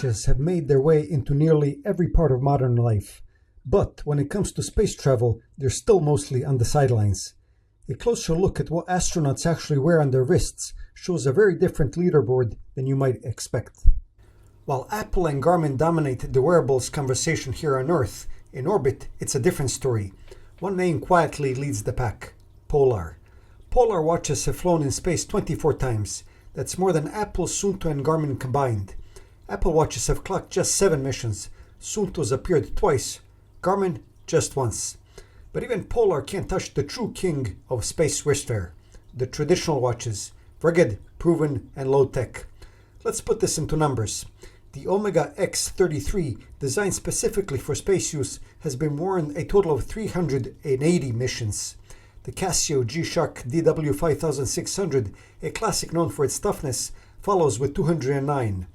Smartwatches have made their way into nearly every part of modern life, but when it comes to space travel, they're still mostly on the sidelines. A closer look at what astronauts actually wear on their wrists shows a very different leaderboard than you might expect. While Apple and Garmin dominate the wearables conversation here on Earth, in orbit it's a different story. One name quietly leads the pack: Polar. Polar watches have flown in space 24 times. That's more than Apple, Suunto and Garmin combined. Apple watches have clocked just 7 missions. Suunto's appeared twice. Garmin just once. But even Polar can't touch the true king of space wristwear: the traditional watches, rugged, proven and low-tech. Let's put this into numbers. The Omega X33, designed specifically for space use, has been worn a total of 380 missions. The Casio G-Shock DW5600, a classic known for its toughness, follows with 209.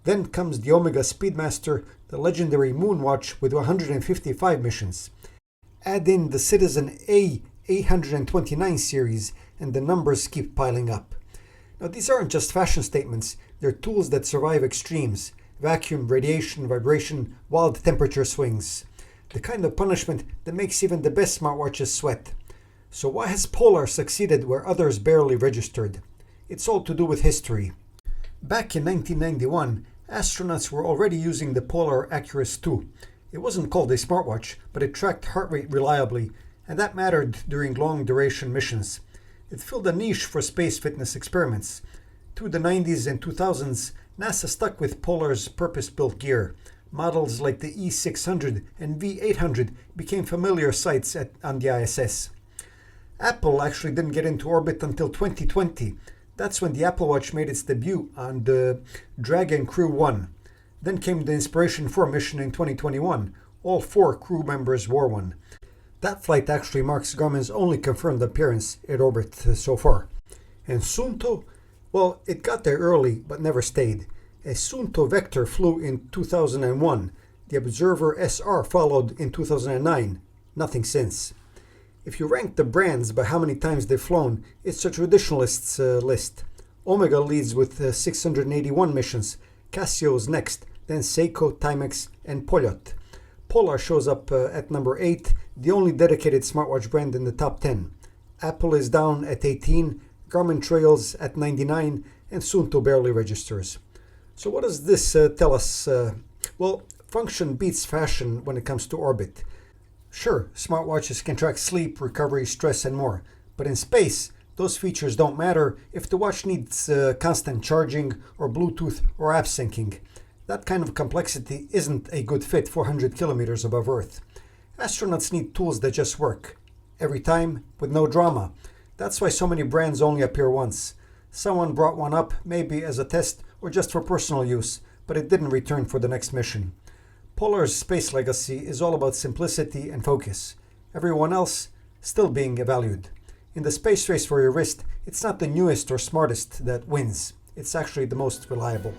Then comes the Omega Speedmaster, the legendary Moonwatch, with 155 missions. Add in the Citizen A829 series and the numbers keep piling up. Now these aren't just fashion statements, they're tools that survive extremes: vacuum, radiation, vibration, wild temperature swings. The kind of punishment that makes even the best smartwatches sweat. So why has Polar succeeded where others barely registered? It's all to do with history. Back in 1991, astronauts were already using the Polar Accurus 2. It wasn't called a smartwatch, but it tracked heart rate reliably, and that mattered during long-duration missions. It filled a niche for space fitness experiments. Through the 90s and 2000s, NASA stuck with Polar's purpose-built gear. Models like the E600 and V800 became familiar sights on the ISS. Apple actually didn't get into orbit until 2020. That's when the Apple Watch made its debut on the Dragon Crew 1. Then came the Inspiration 4 mission in 2021. All 4 crew members wore one. That flight actually marks Garmin's only confirmed appearance at orbit so far. And Suunto? Well, it got there early but never stayed. A Suunto Vector flew in 2001. The Observer SR followed in 2009. Nothing since. If you rank the brands by how many times they've flown, it's a traditionalist's list. Omega leads with 681 missions. Casio's next, then Seiko, Timex and Polyot. Polar shows up at number 8, the only dedicated smartwatch brand in the top 10. Apple is down at 18, Garmin trails at 99, and Suunto barely registers. So what does this tell us? Well, function beats fashion when it comes to orbit. Sure, smartwatches can track sleep, recovery, stress and more. But in space, those features don't matter if the watch needs constant charging or Bluetooth or app syncing. That kind of complexity isn't a good fit 400 kilometers above Earth. Astronauts need tools that just work. Every time, with no drama. That's why so many brands only appear once. Someone brought one up, maybe as a test or just for personal use, but it didn't return for the next mission. Polar's space legacy is all about simplicity and focus. Everyone else still being valued. In the space race for your wrist, it's not the newest or smartest that wins. It's actually the most reliable.